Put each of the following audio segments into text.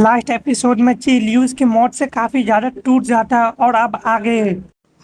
Last episode में चिलियूस की मौत से काफी ज्यादा टूट जाता है और अब आगे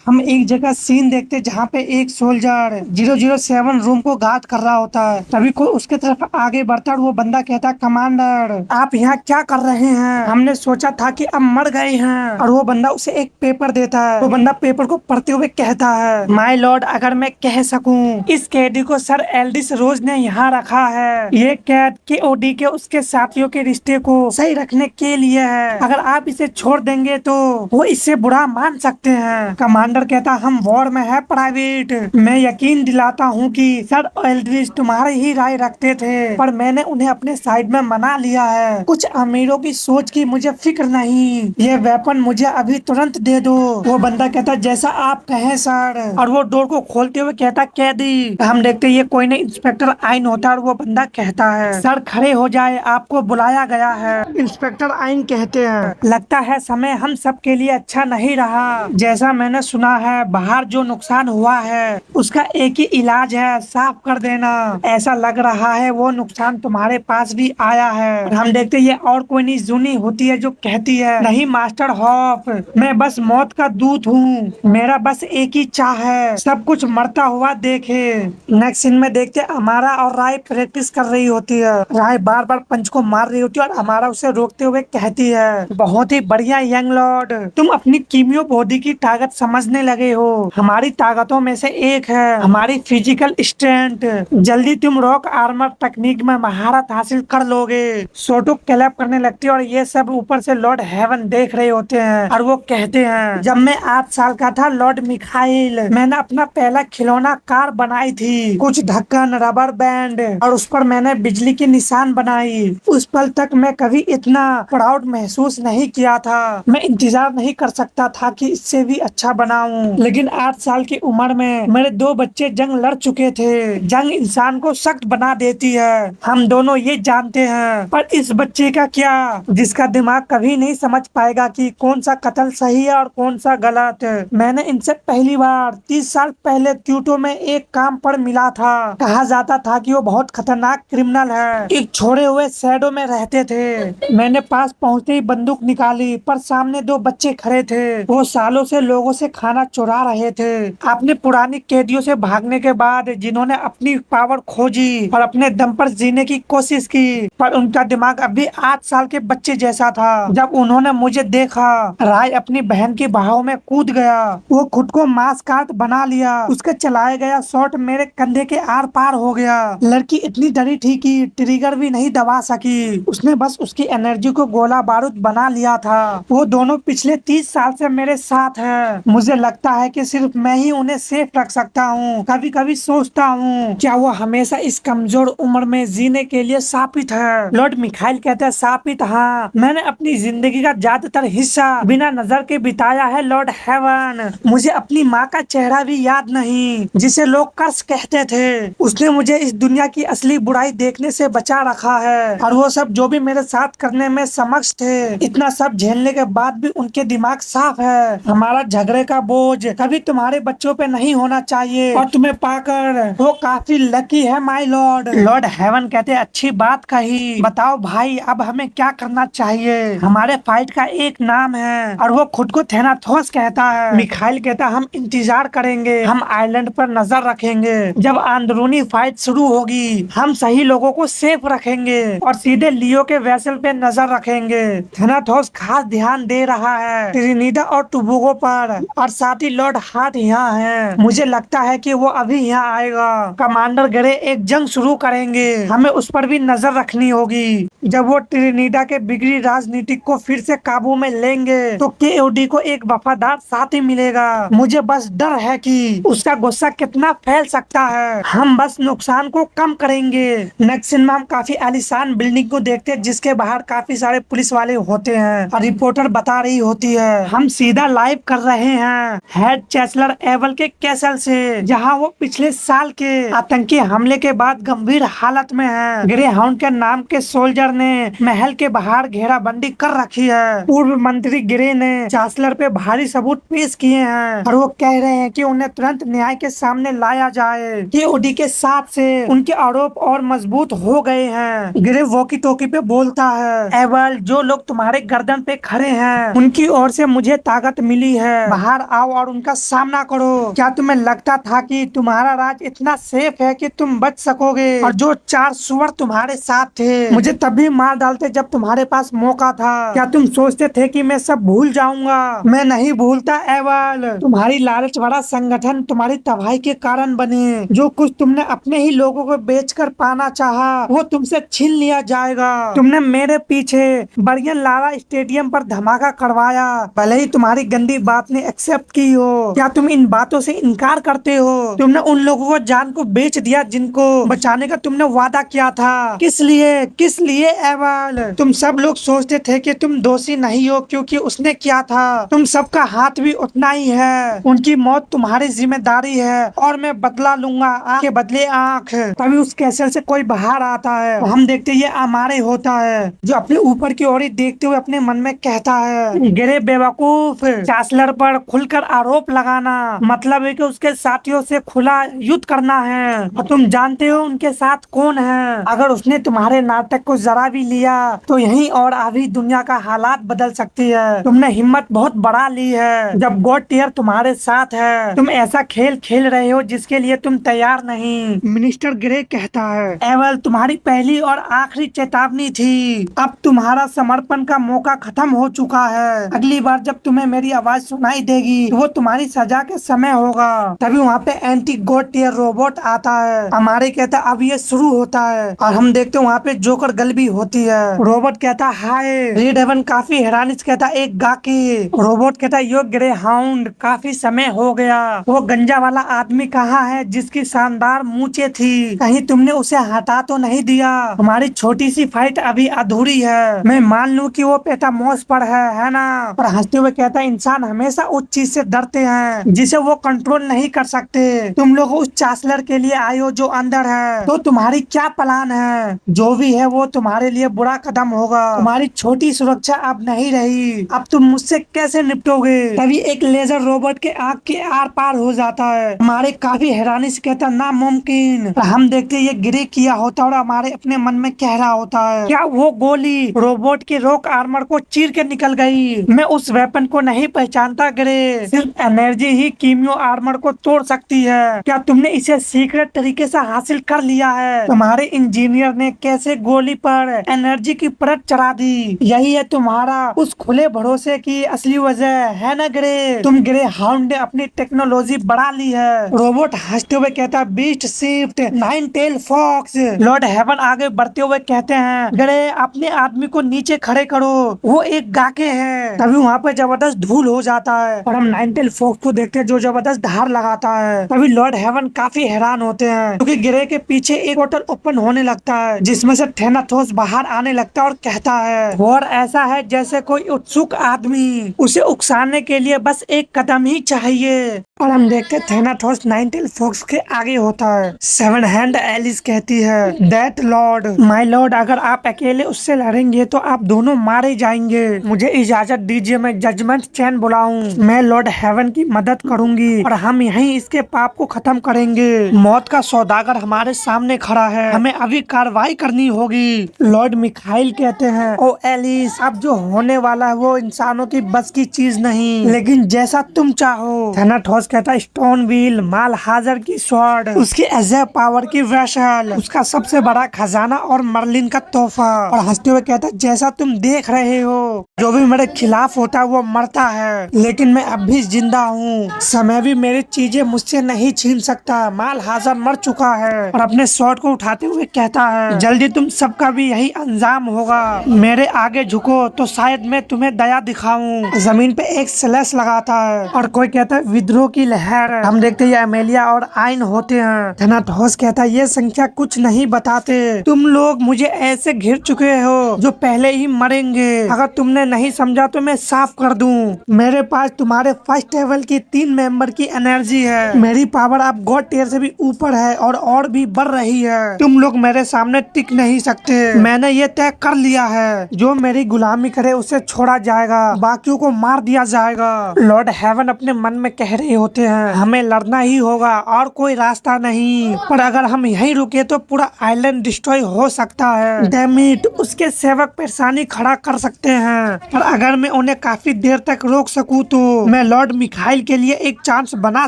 हम एक जगह सीन देखते हैं जहाँ पे एक सोल्जर 007 रूम को गार्ड कर रहा होता है। तभी कोई उसके तरफ आगे बढ़ता है और वो बंदा कहता है, कमांडर आप यहाँ क्या कर रहे हैं? हमने सोचा था कि अब मर गए हैं। और वो बंदा उसे एक पेपर देता है। वो बंदा पेपर को पढ़ते हुए कहता है, माय लॉर्ड, अगर मैं कह सकूं, इस कैदी को सर एल्डिस रोज ने यहाँ रखा है। ये कैद के ओडी के उसके साथियों के रिश्ते को सही रखने के लिए है। अगर आप इसे छोड़ देंगे तो वो इससे बुरा मान सकते हैं। कमांडर कहता, हम वॉर में है प्राइवेट। मैं यकीन दिलाता हूँ कि सर एल्ड्रिच तुम्हारी ही राय रखते थे, पर मैंने उन्हें अपने साइड में मना लिया है। कुछ अमीरों की सोच की मुझे फिक्र नहीं। ये वेपन मुझे अभी तुरंत दे दो। वो बंदा कहता, जैसा आप कहें सर। और वो डोर को खोलते हुए कहता, कैदी। हम देखते ये कोई नहीं इंस्पेक्टर आइन होता है। और वो बंदा कहता है, सर खड़े हो जाए, आपको बुलाया गया है। इंस्पेक्टर आइन कहते हैं, लगता है समय हम सब के लिए अच्छा नहीं रहा। जैसा मैंने सुना है, बाहर जो नुकसान हुआ है उसका एक ही इलाज है, साफ कर देना। ऐसा लग रहा है वो नुकसान तुम्हारे पास भी आया है। हम देखते ये और कोई नहीं जूनी होती है जो कहती है, नहीं मास्टर हॉफ, मैं बस मौत का दूत हूँ। मेरा बस एक ही चाह है, सब कुछ मरता हुआ देखे। नेक्स्ट सीन में देखते हमारा और राय प्रैक्टिस कर रही होती है। राय बार बार पंच को मार रही होती है और हमारा उसे रोकते हुए कहती है, बहुत ही बढ़िया यंग लॉर्ड, तुम अपनी कीमियो बॉडी की ताकत समझने लगे हो। हमारी ताकतों में से एक है हमारी फिजिकल स्ट्रेंथ। जल्दी तुम रॉक आर्मर तकनीक में महारत हासिल कर लोगे। सोटो क्लैप करने लगती है और ये सब ऊपर से लॉर्ड हेवन देख रहे होते हैं। और वो कहते हैं, जब मैं 8 साल का था लॉर्ड मिखाइल, मैंने अपना पहला खिलौना कार बनाई थी। कुछ ढक्कन, रबर बैंड और उस पर मैंने बिजली के निशान बनाई। उस पल तक मैं कभी इतना प्राउड महसूस नहीं किया था। मैं इंतजार नहीं कर सकता था कि इससे भी अच्छा बनाऊं। लेकिन 8 साल की उम्र में मेरे 2 बच्चे जंग लड़ चुके थे। जंग इंसान को सख्त बना देती है, हम दोनों ये जानते हैं। पर इस बच्चे का क्या, जिसका दिमाग कभी नहीं समझ पाएगा कि कौन सा कत्ल सही है और कौन सा गलत। मैंने इनसे पहली बार 30 साल पहले क्यूटो में एक काम पर मिला था। कहा जाता था कि वो बहुत खतरनाक क्रिमिनल है, एक छोड़े हुए शैडो में रहते थे। मैंने पास पहुंचते ही बंदूक निकाली, पर सामने 2 बच्चे खड़े थे। वो सालों से लोगों से खाना चुरा रहे थे। अपने पुरानी कैदियों से भागने के बाद, जिन्होंने अपनी पावर खोजी और अपने दम पर जीने की कोशिश की, पर उनका दिमाग अभी 8 साल के बच्चे जैसा था। जब उन्होंने मुझे देखा, राय अपनी बहन की बहाव में कूद गया। वो खुद को मांस काट बना लिया। उसके चलाया गया शॉट मेरे कंधे के आर पार हो गया। लड़की इतनी डरी थी कि ट्रिगर भी नहीं दबा सकी। उसने बस उसकी एनर्जी को गोला बारूद बना लिया था। वो दोनों पिछले 30 साल से मेरे साथ है। मुझे लगता है कि सिर्फ मैं ही उन्हें सेफ रख सकता हूँ। कभी कभी सोचता हूँ, क्या वो हमेशा इस कमजोर उम्र में जीने के लिए शापित है? लॉर्ड मिखाइल कहते हैं, शापित? हाँ, मैंने अपनी जिंदगी का ज्यादातर हिस्सा बिना नजर के बिताया है लॉर्ड हेवन। मुझे अपनी माँ का चेहरा भी याद नहीं, जिसे लोग कर्स कहते थे। उसने मुझे इस दुनिया की असली बुराई देखने से बचा रखा है। और वो सब जो भी मेरे साथ करने में समक्ष थे, इतना सब झेलने के बाद भी उनके दिमाग साफ है। हमारा झगड़े का बोझ कभी तुम्हारे बच्चों पे नहीं होना चाहिए, और तुम्हें पाकर वो काफी लकी है माय लॉर्ड। लॉर्ड हेवन कहते, अच्छी बात कही। बताओ भाई, अब हमें क्या करना चाहिए? हमारे फाइट का एक नाम है, और वो खुद को थेनाथोस कहता है। मिखाइल कहता, हम इंतजार करेंगे। हम आइलैंड पर नजर रखेंगे। जब अंदरूनी फाइट शुरू होगी, हम सही लोगों को सेफ रखेंगे और सीधे लियो के वेसल पे नजर रखेंगे। थेनाथोस खास ध्यान दे रहा है ट्रिनिडा और टुबुगो पर, और साथ ही लॉर्ड हार्ट यहाँ है। मुझे लगता है कि वो अभी यहाँ आएगा। कमांडर ग्रे एक जंग शुरू करेंगे, हमें उस पर भी नजर रखनी होगी। जब वो ट्रिनिडा के बिगड़ी राजनीति को फिर से काबू में लेंगे, तो केओडी को एक वफादार साथी मिलेगा। मुझे बस डर है कि उसका गुस्सा कितना फैल सकता है। हम बस नुकसान को कम करेंगे। नेक्स्ट सीन में हम काफी आलीशान बिल्डिंग को देखते हैं, जिसके बाहर काफी सारे पुलिस वाले होते हैं और रिपोर्टर बता रही होती है, हम सीधा लाइव कर रहे हैं। हैं हेड चांसलर एवल के कैसल से, जहां वो पिछले साल के आतंकी हमले के बाद गंभीर हालत में हैं। ग्रे हाउंड के नाम के सोल्जर ने महल के बाहर घेराबंदी कर रखी है। पूर्व मंत्री ग्रे ने चांसलर पे भारी सबूत पेश किए हैं और वो कह रहे हैं कि उन्हें तुरंत न्याय के सामने लाया जाए। केओडी के साथ से उनके आरोप और मजबूत हो गए हैं। ग्रे वॉकी टॉकी पे बोलता है, एवल जो लोग तुम्हारे गर्दन पे खड़े हैं उनकी ओर से मुझे ताकत मिली है। बाहर आओ और उनका सामना करो। क्या तुम्हें लगता था कि तुम्हारा राज इतना सेफ है कि तुम बच सकोगे? और जो 4 सुअर तुम्हारे साथ थे मुझे तभी मार डालते जब तुम्हारे पास मौका था। क्या तुम सोचते थे कि मैं सब भूल जाऊंगा? मैं नहीं भूलता एवल। तुम्हारी लालच भरा संगठन तुम्हारी तबाही के कारण बने। जो कुछ तुमने अपने ही लोगों को बेचकर पाना चाहा वो तुमसे छीन लिया जाएगा। तुमने मेरे पीछे बरियन लाला स्टेडियम पर धमाका करवाया, भले ही तुम्हारी गंदी बात ने एक्सेप्ट की हो। क्या तुम इन बातों से इनकार करते हो? तुमने उन लोगों को जान को बेच दिया जिनको बचाने का तुमने वादा किया था। किस लिए? किस लिए एवल? तुम सब लोग सोचते थे कि तुम दोषी नहीं हो क्योंकि उसने किया था। तुम सबका हाथ भी उतना ही है। उनकी मौत तुम्हारी जिम्मेदारी है और मैं बदला लूंगा, आंख के बदले आंख। तभी उस कैसल से कोई बाहर आता है। हम देखते ये अमारे होता है जो अपने ऊपर की ओर ही देखते हुए अपने मन में कहता है, गिरे बेवकूफ, चांसलर पर खुलकर आरोप लगाना मतलब है कि उसके साथियों से खुला युद्ध करना है। और तुम जानते हो उनके साथ कौन है। अगर उसने तुम्हारे नाटक को जरा भी लिया तो यहीं और अभी दुनिया का हालात बदल सकती है। तुमने हिम्मत बहुत बढ़ा ली है। जब गॉड टियर तुम्हारे साथ है तुम ऐसा खेल खेल रहे हो जिसके लिए तुम तैयार नहीं। मिनिस्टर ग्रे कहता है, एवल तुम्हारी पहली और आखिरी चेतावनी थी। अब तुम्हारा समर्पण का मौका खत्म हो चुका है। अगली बार जब तुम्हें मेरी आवाज सुनाई देगी तो वो तुम्हारी सजा के समय होगा। तभी वहाँ पे एंटी गॉड टियर रोबोट आता है। हमारे कहता अब ये शुरू होता है और हम देखते हैं वहाँ पे जोकर गलबी होती है। रोबोट कहता हाय। रेड हेवन काफी हैरानी से कहता एक गाकी। रोबोट कहता यो ग्रे हाउंड काफी समय हो गया। वो गंजा वाला आदमी कहाँ है जिसकी शानदार मूंछें थी? कहीं तुमने उसे हटा तो नहीं दिया? हमारी छोटी सी फाइट अभी अधूरी है। मैं मान लूं कि वो पेटामॉर्फ पर है ना? और हंसते हुए कहता इंसान हमेशा उस चीज से डरते हैं जिसे वो कंट्रोल नहीं कर सकते। तुम लोग उस चांसलर के लिए आए हो जो अंदर है, तो तुम्हारी क्या प्लान है? जो भी है वो तुम्हारे लिए बुरा कदम होगा। तुम्हारी छोटी सुरक्षा अब नहीं रही। अब तुम मुझसे कैसे निपटोगे? तभी एक लेजर रोबोट के आंख के आर पार हो जाता है। हमारे काफी हैरानी से कहता नामुमकिन। हम देखते ये गिरे किया होता और हमारे अपने मन में कह रहा होता है, क्या वो गोली रोबोट के रॉक आर्मर को चीर के निकल गई? मैं उस वेपन को नहीं पहचानता ग्रे। सिर्फ एनर्जी ही कीमियो आर्मर को तोड़ सकती है। क्या तुमने इसे सीक्रेट तरीके से हासिल कर लिया है? तुम्हारे इंजीनियर ने कैसे गोली पर एनर्जी की परत चढ़ा दी? यही है तुम्हारा उस खुले भरोसे की असली वजह है ना ग्रे? तुम ग्रे हाउंड ने अपनी टेक्नोलॉजी बढ़ा ली है। रोबोट हंसते हुए कहता beast shift nine tail fox. Lord heaven आगे बढ़ते हुए कहते हैं, ग्रे अपने आदमी को नीचे खड़े करो, वो एक गाके है। तभी वहाँ पे जबरदस्त धूल हो जाता है और हम नाइन टेल फॉक्स को देखते हैं जो जबरदस्त धार लगाता है। तभी लॉर्ड हेवन काफी हैरान होते हैं क्योंकि ग्रे के पीछे एक पोर्टल ओपन होने लगता है जिसमें से थेनाथोस बाहर आने लगता है और कहता है और ऐसा है जैसे कोई उत्सुक आदमी, उसे उकसाने के लिए बस एक कदम ही चाहिए। और हम देखते हैं थेनाथोस नाइन टेल फॉक्स के आगे होता है। सेवन हैंड एलिस कहती है, दैट लॉर्ड माय लॉर्ड, अगर आप अकेले उससे लड़ेंगे तो आप दोनों मारे जाएंगे। मुझे इजाजत दीजिए मैं जजमेंट चैन बुलाऊं। मैं लॉर्ड हेवन की मदद करूंगी और हम यहीं इसके पाप को खत्म करेंगे। मौत का सौदागर हमारे सामने खड़ा है, हमें अभी कार्रवाई करनी होगी। लॉर्ड मिखाइल कहते हैं, ओ एलिस, अब जो होने वाला है वो इंसानों की बस की चीज नहीं, लेकिन जैसा तुम चाहो। थेनाथोस कहता है, स्टोन व्हील, माल हाजर की स्वॉर्ड, उसकी अजय पावर की वेसल, उसका सबसे बड़ा खजाना और मर्लिन का तोहफा। और हंसते हुए कहता है, जैसा तुम देख रहे हो जो भी मेरे खिलाफ होता है वो मरता है, लेकिन मैं अब भी जिंदा हूँ। समय भी मेरी चीजें मुझसे नहीं छीन सकता। माल हाजर मर चुका है। और अपने स्वॉर्ड को उठाते हुए कहता है, जल्दी तुम सबका भी यही अंजाम होगा। मेरे आगे झुको तो शायद मैं तुम्हें दया दिखाऊं। जमीन पे एक स्लैश लगाता है और कोई कहता है विद्रोह की लहर। हम देखते हैं अमेलिया और आइन होते हैं। थेनाथोस कहता है, ये संख्या कुछ नहीं बताते। तुम लोग मुझे ऐसे घिर चुके हो जो पहले ही मरेंगे। अगर तुमने नहीं समझा तो मैं साफ कर दूं। मेरे पास तुम्हारे फर्स्ट लेवल की 3 मेंबर की एनर्जी है। मेरी पावर अब गॉड टियर से भी ऊपर है और भी बढ़ रही है। तुम लोग मेरे सामने टिक नहीं सकते। मैंने ये तय कर लिया है, जो मेरी गुलामी करे उसे छोड़ा जाएगा, बाकियों को मार दिया जाएगा। लॉर्ड हेवन अपने मन में कह रहे होते हैं, हमें लड़ना ही होगा और कोई रास्ता नहीं। पर अगर हम यहीं रुके तो पूरा आइलैंड डिस्ट्रॉय हो सकता है। डैम इट, उसके सेवक परेशानी खड़ा कर सकते हैं, पर अगर मैं उन्हें काफी देर तक रोक सकूं तो मैं लॉर्ड मिखाइल के लिए एक चांस बना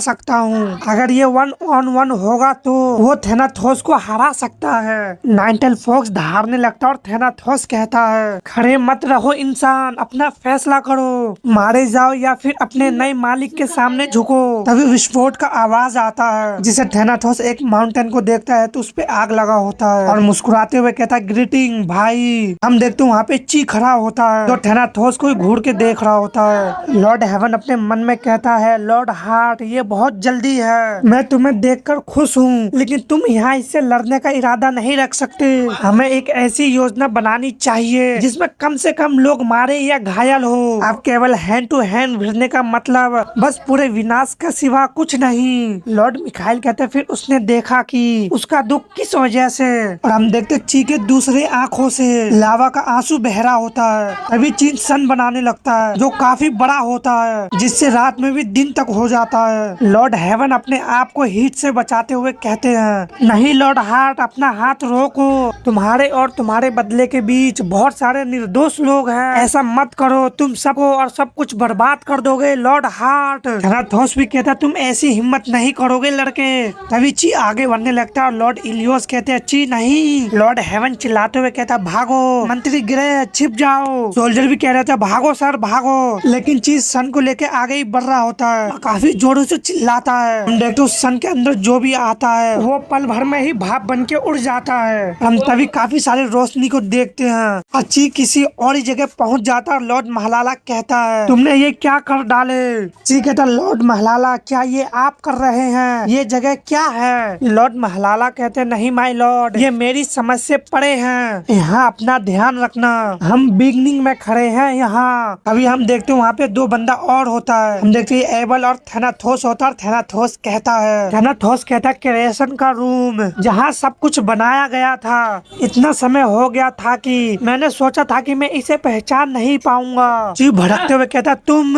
सकता हूं। अगर ये 1-on-1 होगा तो वो थेनाथोस को हरा सकता है। नाइनटेल फॉक्स धारने लगता और थेनाथोस कहता है, खड़े मत रहो इंसान, अपना फैसला करो, मारे जाओ या फिर अपने नए मालिक के सामने झुको। तभी विस्फोट का आवाज आता है, जिसे थेनाथोस एक माउंटेन को देखता है तो उस पे आग लगा होता है और मुस्कुराते हुए कहता है, ग्रीटिंग भाई। हम देखते हैं वहाँ पे ची खड़ा होता है जो थेनाथोस को घूर के देख रहा होता है। लॉर्ड हेवन अपने मन में कहता है, लॉर्ड हार्ट, ये बहुत जल्दी है, मैं तुम्हें देखकर खुश हूँ, लेकिन तुम यहाँ इससे लड़ने का इरादा नहीं रख सकते। हमें एक ऐसी योजना बनानी चाहिए जिसमें कम से कम लोग मारे या घायल हो। अब केवल हैंड टू हैंड भिड़ने का मतलब बस पूरे विनाश का सिवा कुछ नहीं। लॉर्ड मिखाइल कहते, फिर उसने देखा कि उसका दुख किस वजह से, और हम देखते ची के दूसरे आंखों से लावा का आंसू बह रहा होता है। तभी ची सन बनाने लगता है जो काफी बड़ा होता है, जिससे रात में भी दिन तक हो जाता है। लॉर्ड हेवन अपने आप को हीट से बचाते हुए कहते हैं, नहीं लॉर्ड हार्ट, अपना हाथ रोको, तुम्हारे और तुम्हारे बदले के बीच बहुत सारे निर्दोष लोग हैं, ऐसा मत करो, तुम सबको और सब कुछ बर्बाद कर दोगे लॉर्ड हार्ट। थेनाथोस भी कहता, तुम ऐसी हिम्मत नहीं करोगे लड़के। तभी ची आगे बढ़ने लगता है और लॉर्ड इलियोस कहते हैं, ची नहीं। लॉर्ड हेवन चिल्लाते हुए कहता, भागो मंत्री ग्रे, छिप जाओ। सोल्जर भी कह रहा था, भागो सर भागो, लेकिन चीज सन को लेके आगे ही बढ़ रहा होता है, काफी जोरों से चिल्लाता है। हम देखते सन के अंदर जो भी आता है वो पल भर में ही भाप बन के उड़ जाता है। हम तभी काफी सारे रोशनी को देखते हैं। अच्छी किसी और ही जगह पहुंच जाता है। लॉर्ड महलाला कहता है, तुमने ये क्या कर डाले। ची कहता, लॉर्ड महलाला, क्या ये आप कर रहे हैं, ये जगह क्या है। लॉर्ड महलाला कहते, नहीं माय लॉर्ड, ये मेरी समझ से परे हैं, यहाँ अपना ध्यान रखना, हम बिगनिंग में खड़े हैं यहाँ। अभी हम देखते हैं वहाँ पे 2 बंदा और होता है। हम देखते हैं एबल और थेनाथोस होता है। थेनाथोस कहता है, क्रिएशन का रूम जहाँ सब कुछ बनाया गया था, इतना समय हो गया था कि मैंने सोचा था कि मैं इसे पहचान नहीं पाऊंगा। जी भड़कते हुए कहता, तुम।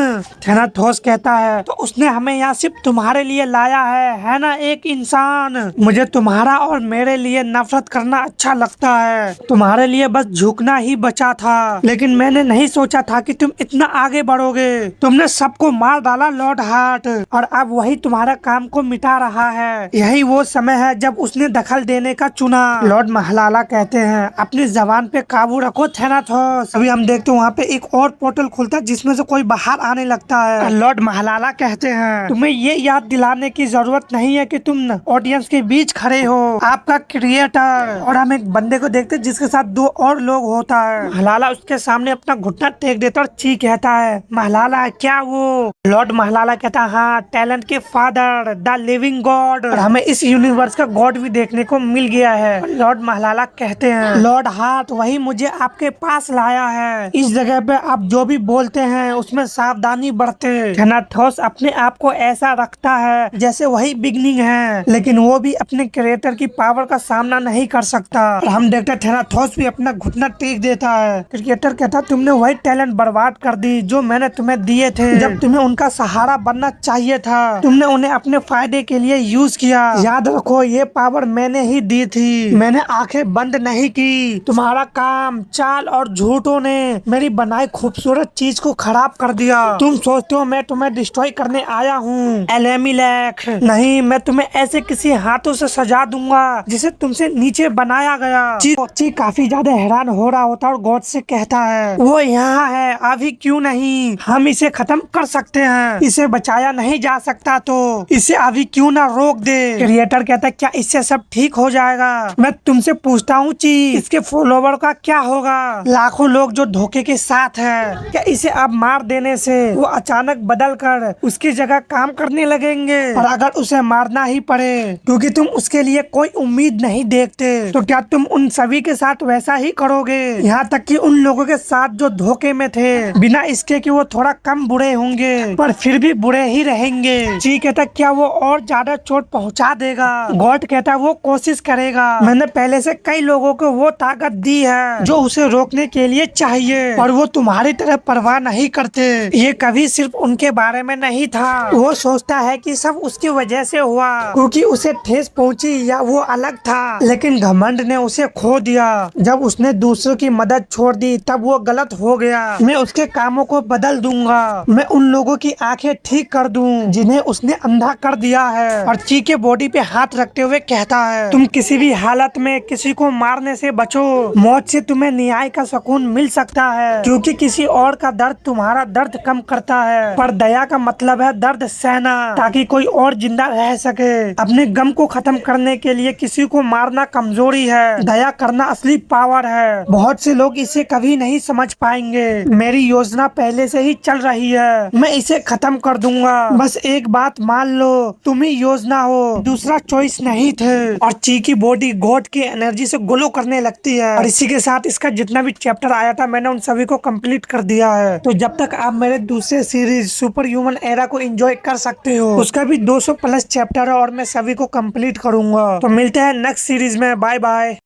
थेनाथोस कहता है, तो उसने हमें यहाँ सिर्फ तुम्हारे लिए लाया है ना एक इंसान। मुझे तुम्हारा और मेरे लिए नफरत करना अच्छा लगता है, तुम्हारे लिए बस झुकना ही बचा था, लेकिन मैंने नहीं सोचा था कि तुम इतना आगे बढ़ोगे। तुमने सबको मार डाला लॉर्ड हार्ट, और अब वही तुम्हारा काम को मिटा रहा है। यही वो समय है जब उसने दखल देने का चुना। लॉर्ड महलाला कहते हैं, अपनी जबान पे काबू रखो थेनाथोस। अभी हम देखते हैं वहाँ पे एक और पोर्टल खुलता है जिसमें से कोई बाहर आने लगता है। लॉर्ड महलाला कहते हैं, तुम्हें ये याद दिलाने की जरूरत नहीं है कि तुम ऑडियंस के बीच खड़े हो, आपका क्रिएटर। और हम एक बंदे को देखते हैं जिसके साथ 2 और लोग होता है। महलाला उसके सामने अपना घुटना टेक देता और ची कहता है, महलाला क्या वो। लॉर्ड महलाला कहता है, हाँ, टैलेंट के फादर, द लिविंग गॉड, हमें इस यूनिवर्स का गॉड भी देखने को मिल गया है। लॉर्ड महलाला कहते हैं, लॉर्ड हार्ट, वही मुझे आपके पास लाया है। इस जगह पे आप जो भी बोलते हैं उसमें सावधानी बरते। थेनाथोस अपने आप को ऐसा रखता है जैसे वही बिगनिंग है, लेकिन वो भी अपने क्रिएटर की पावर का सामना नहीं कर सकता। और हम देखते हैं थेनाथोस भी अपना घुटना टेक देता है। क्रिएटर कहता, तुमने वही टैलेंट बर्बाद कर दी जो मैंने तुम्हें दिए थे। जब तुम्हें उनका सहारा बनना चाहिए था, तुमने उन्हें अपने फायदे के लिए यूज किया। याद रखो, ये पावर मैंने ही दी थी, मैंने आंखें बंद नहीं की। तुम्हारा काम, चाल और झूठों ने मेरी बनाई खूबसूरत चीज को खराब कर दिया। तुम सोचते हो मैं तुम्हें डिस्ट्रॉय करने आया हूँ, एलेमिलेख। नहीं, मैं तुम्हें ऐसे किसी हाथों से सजा दूंगा जिसे तुमसे नीचे बनाया गया। ची काफी ज्यादा हैरान हो रहा होता और गॉड से कहता है, वो यहाँ है, अभी क्यों नहीं, हम इसे खत्म कर सकते हैं, इसे बचाया नहीं जा सकता तो इसे अभी क्यों ना रोक दे। क्रिएटर कहता है, क्या इससे सब ठीक हो जाएगा। मैं तुमसे पूछता हूँ ची, इसके फॉलोवर का क्या होगा। लाखों लोग जो धोखे के साथ है, क्या इसे अब मार देने से वो अचानक बदल कर उसकी जगह काम करने लगेंगे। और अगर उसे मारना ही पड़े क्योंकि तुम उसके लिए कोई उम्मीद नहीं देखते, तो क्या तुम उन सभी के साथ वैसा ही करोगे, यहाँ तक कि उन लोगों के साथ जो धोखे में थे, बिना इसके कि वो थोड़ा कम बुरे होंगे। होंगे पर फिर भी बुरे ही रहेंगे। ची कहता क्या वो और ज्यादा चोट पहुंचा देगा। गॉड कहता वो कोशिश करेगा, मैंने पहले से कई लोगों को वो ताकत दी है जो उसे रोकने के लिए चाहिए, और वो तुम्हारी तरह परवाह नहीं करते। ये कभी सिर्फ उनके बारे में नहीं था, वो सोचता है कि सब उसकी वजह से हुआ क्योंकि उसे ठेस पहुंची या वो अलग था, लेकिन घमंड ने उसे खो दिया। जब उसने दूसरों की मदद छोड़ दी तब वो गलत हो गया। मैं उसके कामों को बदल दूंगा, मैं उन लोगों की आंखें ठीक कर दूं जिन्हें उसने अंधा कर दिया है। और ची के बॉडी पे हाथ रखते हुए कहता है तुम किसी भी हालत में किसी को मारने से बचो, मौत से तुम्हें न्याय का सुकून मिल सकता है क्योंकि किसी और का दर्द तुम्हारा दर्द कम करता है, पर दया का मतलब है दर्द सहना ताकि कोई और जिंदा रह सके। अपने गम को खत्म करने के लिए किसी को मारना कमजोरी है, दया करना असली पावर है। बहुत से लोग इसे कभी नहीं समझ पाएंगे। मेरी योजना पहले से ही चल रही है, मैं इसे खत्म कर दूंगा। बस एक बात मान लो, तुम ही योजना हो, दूसरा चॉइस नहीं थे। और ची की बॉडी गॉड की एनर्जी से ग्लो करने लगती है। और इसी के साथ इसका जितना भी चैप्टर आया था मैंने उन सभी को कंप्लीट कर दिया है। तो जब तक आप मेरे दूसरे सीरीज सुपर ह्यूमन एरा को एंजॉय कर सकते हो, उसका भी 200 प्लस चैप्टर है और मैं सभी को कंप्लीट करूंगा। तो मिलते हैं नेक्स्ट सीरीज में, बाय बाय।